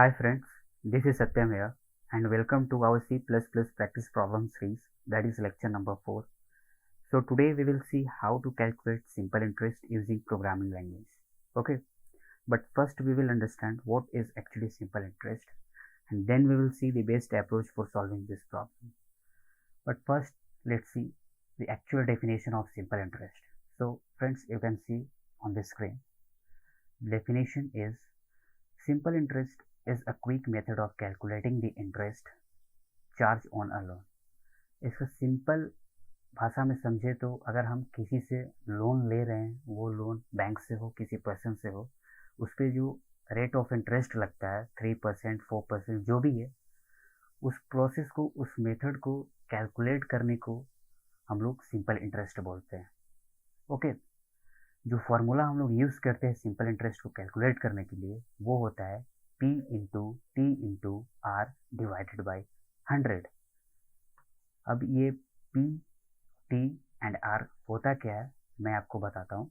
Hi friends, this is Satyam here and welcome to our C++ practice problem series, that is lecture number 4. So today we will see how to calculate simple interest using programming language. Okay, but first we will understand what is actually simple interest and then we will see the best approach for solving this problem. But first let's see the actual definition of simple interest. So friends, you can see on the screen. The definition is simple interest is a quick method of calculating the interest charge on a loan. इसको simple भाषा में समझे तो अगर हम किसी से loan ले रहे हैं, वो लोन बैंक से हो किसी पर्सन से हो, उस पर जो रेट ऑफ इंटरेस्ट लगता है 3% 4% जो भी है, उस प्रोसेस को, उस मेथड को कैलकुलेट करने को हम लोग सिंपल इंटरेस्ट बोलते हैं। ओके, जो फॉर्मूला हम लोग यूज़ करते हैं सिंपल इंटरेस्ट को कैलकुलेट करने के लिए वो होता है P into T into R divided by 100। अब ये P, T एंड R होता क्या है मैं आपको बताता हूँ।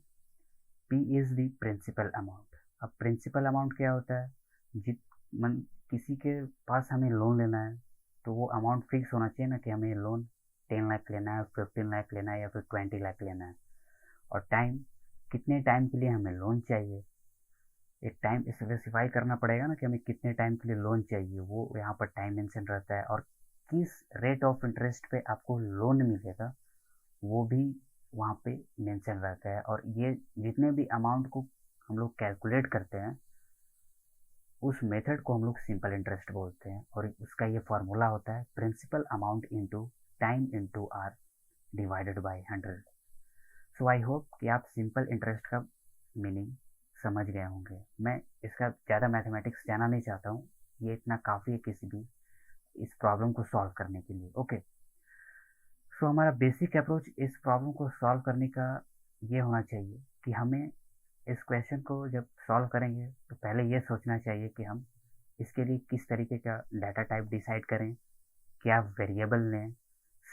P is the principal amount. अब प्रिंसिपल अमाउंट क्या होता है, जित मन किसी के पास हमें लोन लेना है तो वो अमाउंट फिक्स होना चाहिए ना कि हमें लोन 10 लाख लेना है, 15 लाख लेना है या फिर 20 लाख लेना है। और टाइम, कितने टाइम के लिए हमें लोन चाहिए, एक टाइम स्पेसिफाई करना पड़ेगा ना कि हमें कितने टाइम के लिए लोन चाहिए, वो यहाँ पर टाइम मेंशन रहता है। और किस रेट ऑफ इंटरेस्ट पे आपको लोन मिलेगा वो भी वहाँ पे मेंशन रहता है। और ये जितने भी अमाउंट को हम लोग कैलकुलेट करते हैं उस मेथड को हम लोग सिंपल इंटरेस्ट बोलते हैं। और उसका ये फॉर्मूला होता है principal amount into time into R divided by 100। So I hope कि आप सिंपल इंटरेस्ट का मीनिंग समझ गए होंगे। मैं इसका ज़्यादा मैथमेटिक्स जाना नहीं चाहता हूँ, ये इतना काफ़ी है किसी भी इस प्रॉब्लम को सॉल्व करने के लिए। ओके, सो हमारा बेसिक अप्रोच इस प्रॉब्लम को सॉल्व करने का ये होना चाहिए कि हमें इस क्वेश्चन को जब सॉल्व करेंगे तो पहले ये सोचना चाहिए कि हम इसके लिए किस तरीके का डाटा टाइप डिसाइड करें, क्या वेरिएबल लें,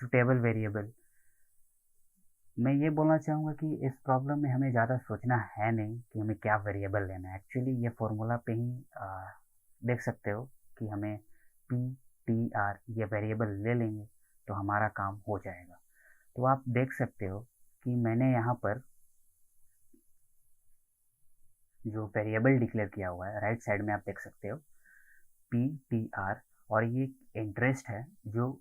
सुटेबल वेरिएबल। मैं ये बोलना चाहूँगा कि इस प्रॉब्लम में हमें ज़्यादा सोचना है नहीं कि हमें क्या वेरिएबल लेना है। एक्चुअली ये फॉर्मूला पे ही देख सकते हो कि हमें पी, टी, आर ये वेरिएबल ले लेंगे तो हमारा काम हो जाएगा। तो आप देख सकते हो कि मैंने यहाँ पर जो वेरिएबल डिक्लेयर किया हुआ है राइट साइड में आप देख सकते हो पी, टी, आर। और ये इंटरेस्ट है जो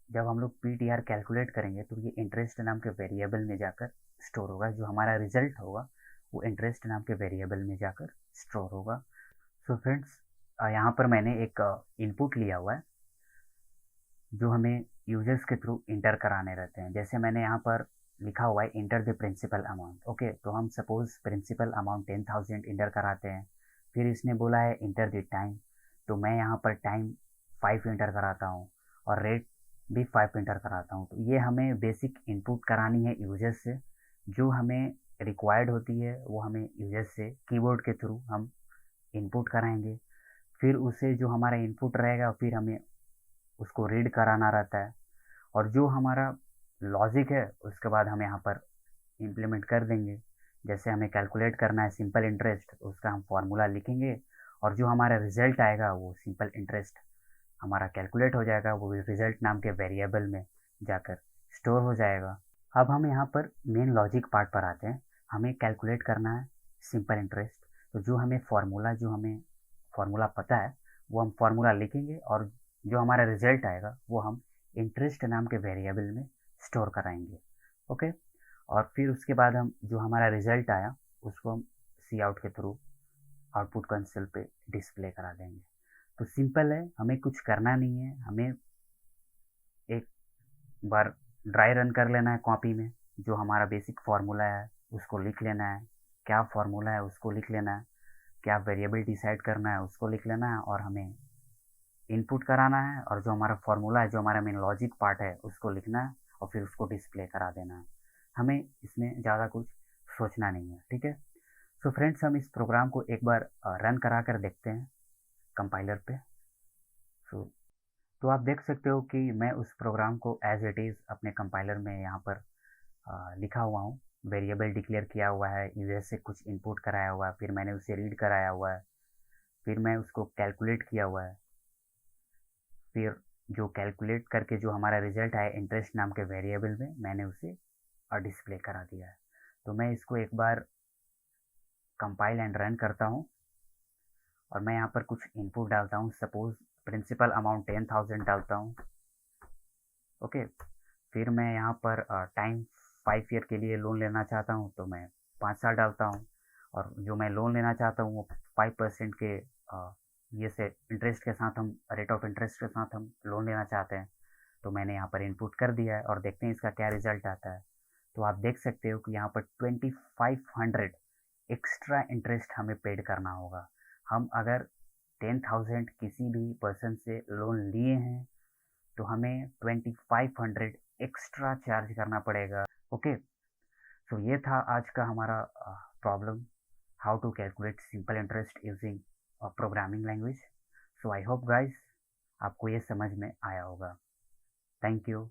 जब हम लोग पी, टी, आर कैलकुलेट करेंगे तो ये इंटरेस्ट नाम के वेरिएबल में जाकर स्टोर होगा। जो हमारा रिजल्ट होगा वो इंटरेस्ट नाम के वेरिएबल में जाकर स्टोर होगा। सो फ्रेंड्स, यहाँ पर मैंने एक इनपुट लिया हुआ है जो हमें यूजर्स के थ्रू इंटर कराने रहते हैं। जैसे मैंने यहाँ पर लिखा हुआ है enter the principal amount. Okay, तो हम सपोज प्रिंसिपल अमाउंट 10,000 इंटर कराते हैं। फिर इसने बोला है इंटर द टाइम, तो मैं यहाँ पर टाइम 5 इंटर कराता हूँ और रेट भी 5 इंटर कराता हूँ। तो ये हमें बेसिक इनपुट करानी है यूजर्स से, जो हमें रिक्वायर्ड होती है वो हमें यूजर्स से कीबोर्ड के थ्रू हम इनपुट कराएंगे। फिर उसे जो हमारा इनपुट रहेगा फिर हमें उसको रीड कराना रहता है। और जो हमारा लॉजिक है उसके बाद हम यहाँ पर इम्प्लीमेंट कर देंगे। जैसे हमें कैलकुलेट करना है सिंपल इंटरेस्ट, उसका हम फॉर्मूला लिखेंगे और जो हमारा रिजल्ट आएगा वो सिंपल इंटरेस्ट हमारा कैलकुलेट हो जाएगा, वो रिजल्ट नाम के वेरिएबल में जाकर स्टोर हो जाएगा। अब हम यहाँ पर मेन लॉजिक पार्ट पर आते हैं। हमें कैलकुलेट करना है सिंपल इंटरेस्ट, तो जो हमें फॉर्मूला पता है वो हम फॉर्मूला लिखेंगे और जो हमारा रिजल्ट आएगा वो हम इंटरेस्ट नाम के वेरिएबल में स्टोर कराएंगे। ओके, और फिर उसके बाद हम जो हमारा रिजल्ट आया उसको हम सी आउट के थ्रू आउटपुट कंसोल पे डिस्प्ले करा देंगे। तो सिंपल है, हमें कुछ करना नहीं है। हमें एक बार ड्राई रन कर लेना है कॉपी में, जो हमारा बेसिक फार्मूला है उसको लिख लेना है, क्या फार्मूला है उसको लिख लेना है, क्या वेरिएबल डिसाइड करना है उसको लिख लेना है और हमें इनपुट कराना है। और जो हमारा फार्मूला है, जो हमारा मेन लॉजिक पार्ट है उसको लिखना है और फिर उसको डिस्प्ले करा देना है। हमें इसमें ज़्यादा कुछ सोचना नहीं है, ठीक है। सो फ्रेंड्स, हम इस प्रोग्राम को एक बार रन करा कर देखते हैं कंपाइलर पे। सो तो आप देख सकते हो कि मैं उस प्रोग्राम को एज इट इज़ अपने कंपाइलर में यहाँ पर लिखा हुआ हूँ। वेरिएबल डिक्लेयर किया हुआ है, यूजर से कुछ इनपुट कराया हुआ है, फिर मैंने उसे रीड कराया हुआ है। फिर मैं उसको कैलकुलेट किया हुआ है, फिर जो कैलकुलेट करके जो हमारा रिजल्ट आया इंटरेस्ट नाम के वेरिएबल में, मैंने उसे डिस्प्ले करा दिया है। तो मैं इसको एक बार कंपाइल एंड रन करता हूँ और मैं यहाँ पर कुछ इनपुट डालता हूँ। सपोज प्रिंसिपल अमाउंट 10,000 डालता हूँ। ओके, फिर मैं यहाँ पर टाइम 5 ईयर के लिए लोन लेना चाहता हूँ, तो मैं 5 साल डालता हूँ। और जो मैं लोन लेना चाहता हूँ वो 5% के ये से इंटरेस्ट के साथ, हम रेट ऑफ इंटरेस्ट के साथ हम लोन लेना चाहते हैं। तो मैंने यहाँ पर इनपुट कर दिया है और देखते हैं इसका क्या रिजल्ट आता है। तो आप देख सकते हो कि यहाँ पर 2500 एक्स्ट्रा इंटरेस्ट हमें पेड करना होगा। हम अगर 10,000 किसी भी पर्सन से लोन लिए हैं तो हमें 2500 एक्स्ट्रा चार्ज करना पड़ेगा। ओके, सो ये था आज का हमारा problem, how to calculate simple interest using programming language. So I hope guys आपको ये समझ में आया होगा। Thank you.